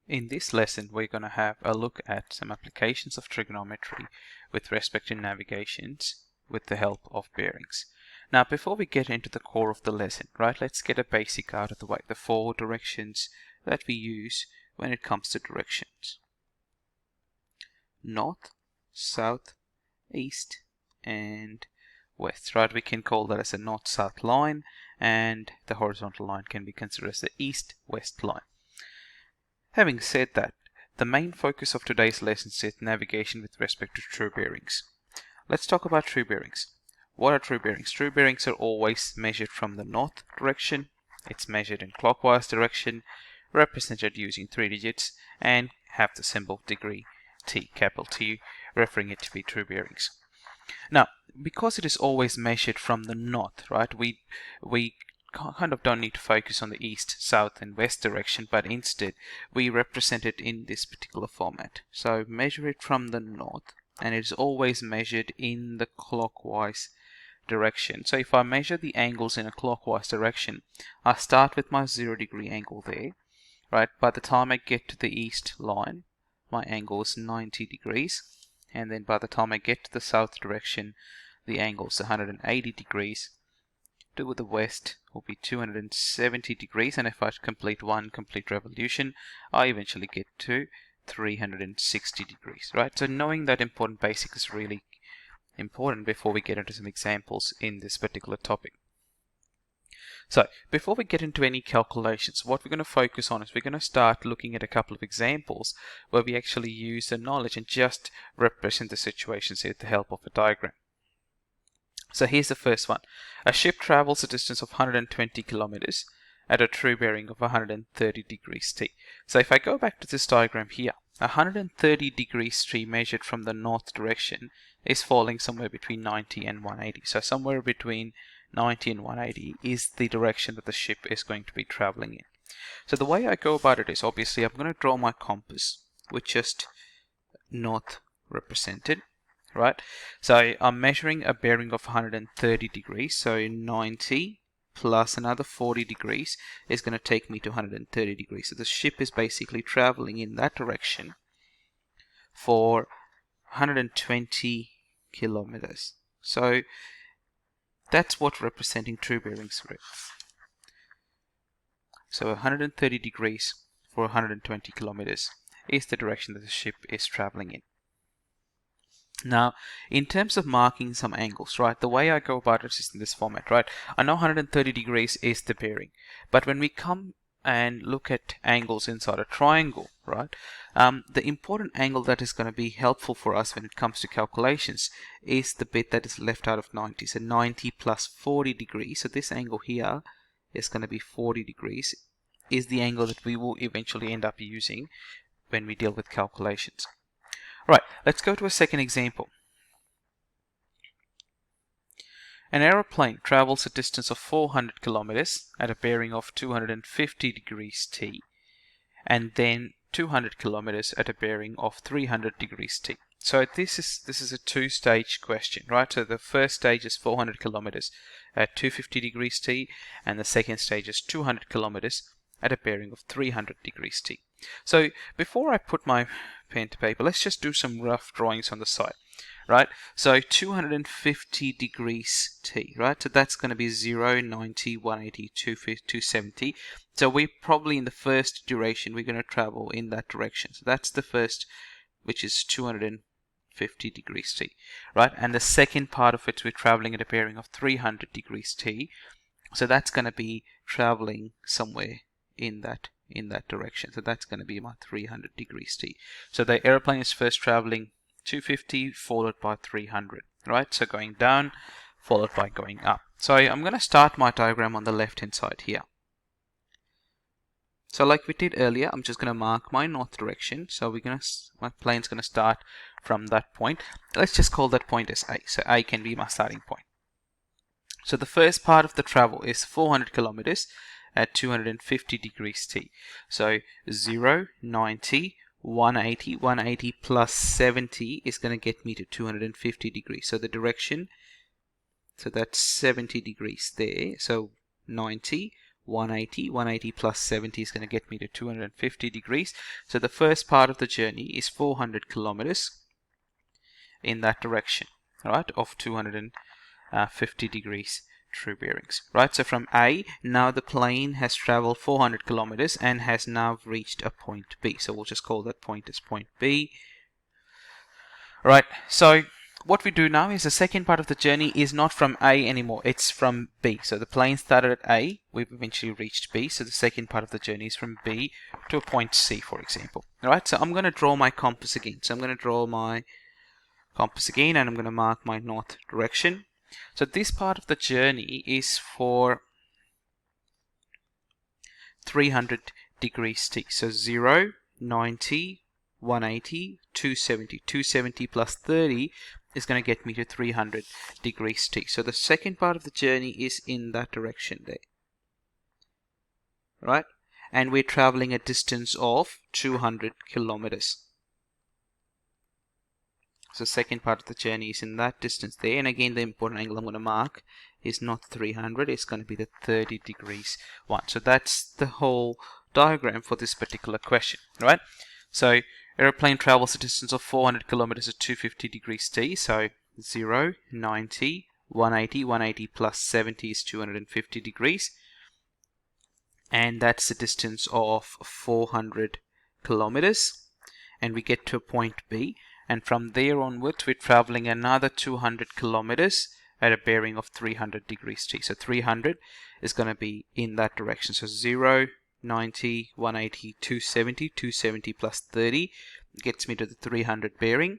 In this lesson, we're going to have a look at some applications of trigonometry with respect to navigations with the help of bearings. Now, before we get into the core of the lesson, right, let's get a basic out of the way, the four directions that we use when it comes to directions. North, south, east, and west, right? We can call that as a north-south line, and the horizontal line can be considered as the east-west line. Having said that, the main focus of today's lesson is navigation with respect to true bearings. Let's talk about true bearings. What are true bearings? True bearings are always measured from the north direction. It's measured in clockwise direction, represented using 3 digits, and have the symbol degree T, capital T, referring it to be true bearings. Now, because it is always measured from the north, right, we kind of don't need to focus on the east, south, and west direction, but instead we represent it in this particular format. So measure it from the north, and it's always measured in the clockwise direction. So if I measure the angles in a clockwise direction, I start with my 0-degree angle there, right? By the time I get to the east line, my angle is 90 degrees, and then by the time I get to the south direction, the angle is 180 degrees. To the west will be 270 degrees, and if I complete one complete revolution, I eventually get to 360 degrees, right? So knowing that important basic is really important before we get into some examples in this particular topic. So before we get into any calculations, what we're going to focus on is we're going to start looking at a couple of examples where we actually use the knowledge and just represent the situations with the help of a diagram. So here's the first one. A ship travels a distance of 120 kilometers at a true bearing of 130 degrees T. So if I go back to this diagram here, 130 degrees T measured from the north direction is falling somewhere between 90 and 180. So somewhere between 90 and 180 is the direction that the ship is going to be traveling in. So the way I go about it is, obviously I'm going to draw my compass with just north represented. Right, so I'm measuring a bearing of 130 degrees, so 90 plus another 40 degrees is going to take me to 130 degrees. So the ship is basically traveling in that direction for 120 kilometers. So that's what representing true bearings is. So 130 degrees for 120 kilometers is the direction that the ship is traveling in. Now, in terms of marking some angles, right, the way I go about it is in this format, right? I know 130 degrees is the bearing, but when we come and look at angles inside a triangle, right, the important angle that is going to be helpful for us when it comes to calculations is the bit that is left out of 90. So 90 plus 40 degrees, so this angle here is going to be 40 degrees, is the angle that we will eventually end up using when we deal with calculations. Right, let's go to a second example. An aeroplane travels a distance of 400 kilometers at a bearing of 250 degrees T, and then 200 kilometers at a bearing of 300 degrees T. So this is a two-stage question, right? So the first stage is 400 kilometers at 250 degrees T, and the second stage is 200 kilometers at a bearing of 300 degrees T. So before I put my pen to paper, let's just do some rough drawings on the side, right? So 250 degrees T, right? So that's going to be 0, 90, 180, 250, 270. So we probably in the first duration, we're going to travel in that direction. So that's the first, which is 250 degrees T, right? And the second part of it, we're traveling at a bearing of 300 degrees T. So that's going to be traveling somewhere in that direction. So that's going to be my 300 degrees T. So the airplane is first traveling 250 followed by 300, right? So going down followed by going up. So I'm going to start my diagram on the left hand side here. So like we did earlier, I'm just going to mark my north direction. So my plane's going to start from that point. Let's just call that point as A. So A can be my starting point. So the first part of the travel is 400 kilometers at 250 degrees T. So 0, 90, 180, 180 plus 70 is going to get me to 250 degrees. So the direction, so that's 70 degrees there. So 90, 180. 180 plus 70 is going to get me to 250 degrees. So the first part of the journey is 400 kilometers in that direction, right, of 250 degrees true bearings, right? So from A, now the plane has traveled 400 kilometers and has now reached a point B. So we'll just call that point as point B. Right, so what we do now is the second part of the journey is not from A anymore, it's from B. So the plane started at A, we've eventually reached B, so the second part of the journey is from B to a point C, for example. Alright, so I'm going to draw my compass again. So I'm going to draw my compass again and I'm going to mark my north direction. So this part of the journey is for 300 degrees T. So 0, 90, 180, 270. 270 plus 30 is going to get me to 300 degrees T. So the second part of the journey is in that direction there. Right? And we're traveling a distance of 200 kilometers. So second part of the journey is in that distance there. And again, the important angle I'm going to mark is not 300. It's going to be the 30 degrees one. So that's the whole diagram for this particular question. Right? So aeroplane travels a distance of 400 kilometers at 250 degrees T. So 0, 90, 180. 180 plus 70 is 250 degrees. And that's the distance of 400 kilometers. And we get to a point B. And from there onwards, we're traveling another 200 kilometers at a bearing of 300 degrees T. So 300 is going to be in that direction. So 0, 90, 180, 270. 270 plus 30 gets me to the 300 bearing,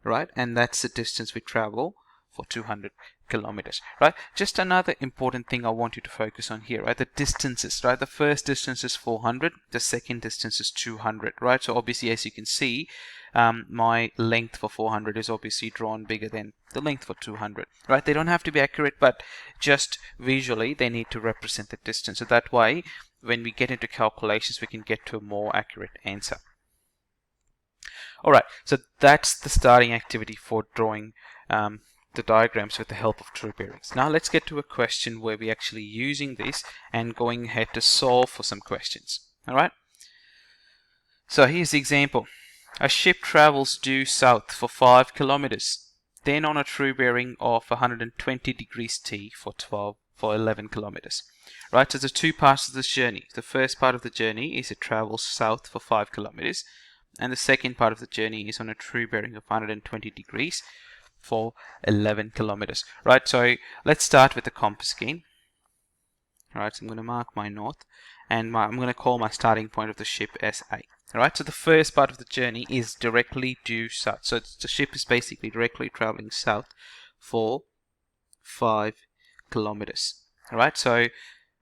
right? And that's the distance we travel for 200 kilometers, right? Just another important thing I want you to focus on here, right? The distances, right? The first distance is 400, the second distance is 200, right? So obviously, as you can see, my length for 400 is obviously drawn bigger than the length for 200, right? They don't have to be accurate, but just visually they need to represent the distance. So that way, when we get into calculations, we can get to a more accurate answer. Alright, so that's the starting activity for drawing the diagrams with the help of true bearings. Now let's get to a question where we're actually using this and going ahead to solve for some questions. Alright, so here's the example. A ship travels due south for 5 kilometers, then on a true bearing of 120 degrees T for 11 kilometers. Right, so there's two parts of this journey. The first part of the journey is it travels south for 5 kilometers, and the second part of the journey is on a true bearing of 120 degrees for 11 kilometers. Right, so let's start with the compass again. Alright, so I'm going to mark my north, and I'm going to call my starting point of the ship as A. Alright, so the first part of the journey is directly due south. So the ship is basically directly traveling south for 5 kilometers. Alright, so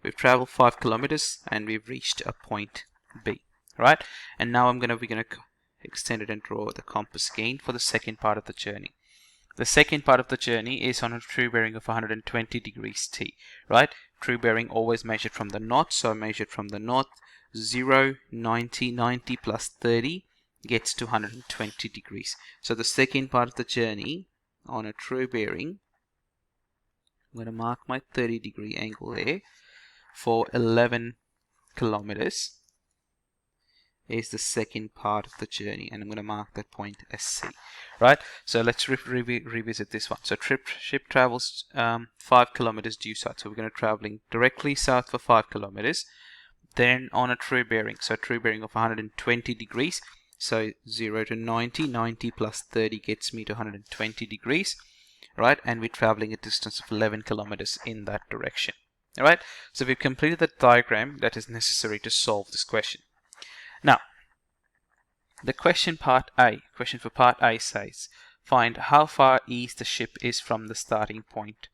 we've traveled 5 kilometers and we've reached a point B. Alright, and now we're going to extend it and draw the compass again for the second part of the journey. The second part of the journey is on a true bearing of 120 degrees T. Right, true bearing always measured from the north, so measured from the north. 0, 90, 90 plus 30 gets to 120 degrees. So the second part of the journey on a true bearing, I'm going to mark my 30 degree angle there, for 11 kilometers is the second part of the journey, and I'm going to mark that point as C. Right, so let's revisit this one. So ship travels 5 kilometers due south, so we're going to traveling directly south for 5 kilometers. Then on a true bearing, so true bearing of 120 degrees, so 0 to 90, 90 plus 30 gets me to 120 degrees, right? And we're traveling a distance of 11 kilometers in that direction. Alright, so we've completed the diagram that is necessary to solve this question. Now, the question for part A says, find how far east the ship is from the starting point,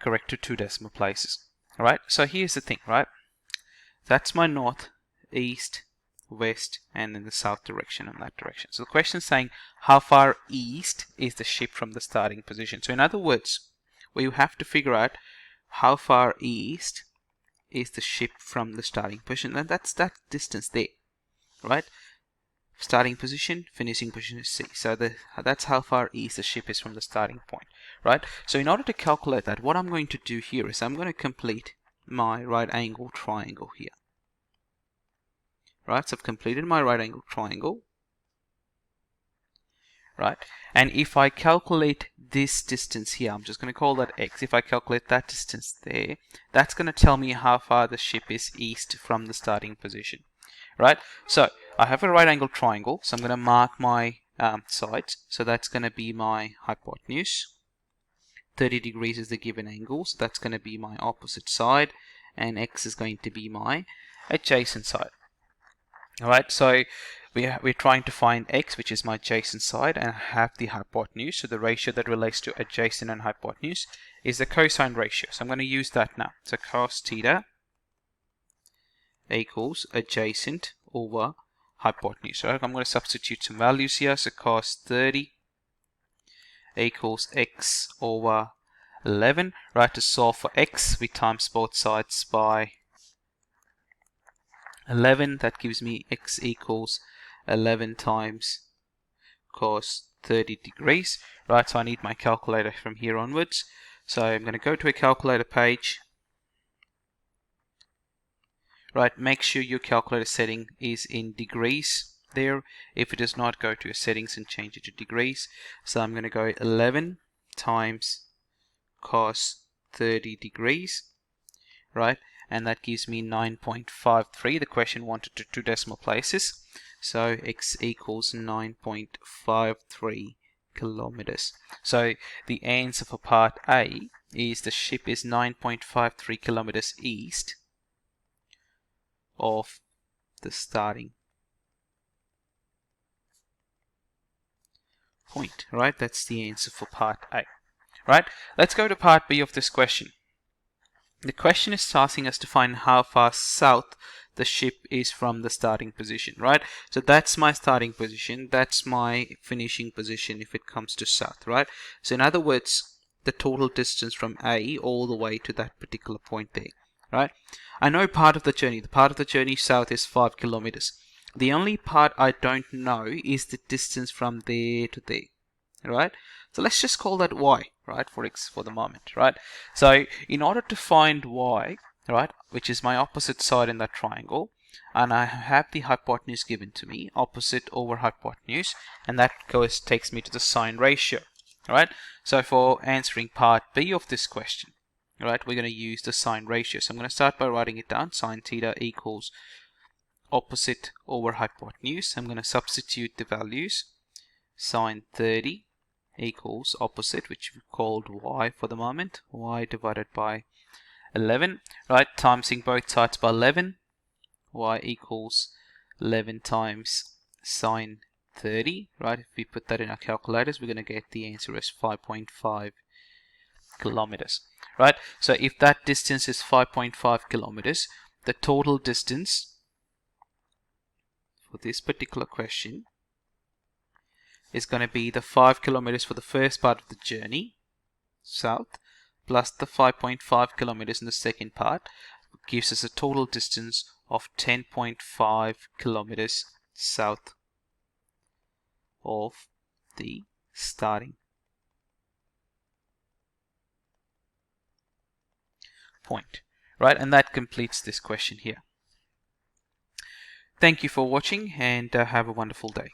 correct to 2 decimal places. Alright, so here's the thing, right? That's my north, east, west, and then the south direction in that direction. So the question is saying how far east is the ship from the starting position. So in other words, we have to figure out how far east is the ship from the starting position, and that's that distance there, right? Starting position, finishing position is C. So that's how far east the ship is from the starting point, right? So in order to calculate that, what I'm going to do here is I'm going to complete my right angle triangle here. Right, so I've completed my right angle triangle. Right, and if I calculate this distance here, I'm just going to call that x. If I calculate that distance there, that's going to tell me how far the ship is east from the starting position. Right, so I have a right angle triangle, so I'm going to mark my sides. So that's going to be my hypotenuse. 30 degrees is the given angle, so that's going to be my opposite side, and x is going to be my adjacent side. Alright, so we're trying to find x, which is my adjacent side, and I have the hypotenuse. So the ratio that relates to adjacent and hypotenuse is the cosine ratio. So I'm going to use that now. So cos theta equals adjacent over hypotenuse. So I'm going to substitute some values here. So cos 30 equals x over 11. Right, to solve for x, we times both sides by 11. That gives me x equals 11 times cos 30 degrees. Right, so I need my calculator from here onwards. So I'm going to go to a calculator page. Right, make sure your calculator setting is in degrees there. If it does not, go to your settings and change it to degrees. So I'm going to go 11 times cos 30 degrees. Right, and that gives me 9.53. The question wanted two decimal places, so x equals 9.53 kilometers. So the answer for part A is the ship is 9.53 kilometers east of the starting point. Right, that's the answer for part A. Right, let's go to part B of this question. The question is asking us to find how far south the ship is from the starting position, right? So that's my starting position, that's my finishing position if it comes to south, right? So in other words, the total distance from A all the way to that particular point there, right? I know part of the journey south is 5 kilometers. The only part I don't know is the distance from there to there, right? So let's just call that y, right, for x for the moment, right? So in order to find y, right, which is my opposite side in that triangle, and I have the hypotenuse given to me, opposite over hypotenuse, and that takes me to the sine ratio, right? So for answering part B of this question, right, we're going to use the sine ratio. So I'm going to start by writing it down. Sine theta equals opposite over hypotenuse. I'm going to substitute the values. Sine 30 equals opposite, which we called y for the moment, y divided by 11, right, timesing both sides by 11, y equals 11 times sine 30, right? If we put that in our calculators, we're going to get the answer as 5.5 kilometers, right? So if that distance is 5.5 kilometers, the total distance for this particular question is going to be the 5 kilometers for the first part of the journey south plus the 5.5 kilometers in the second part, gives us a total distance of 10.5 kilometers south of the starting point, right? And that completes this question here. Thank you for watching, and have a wonderful day.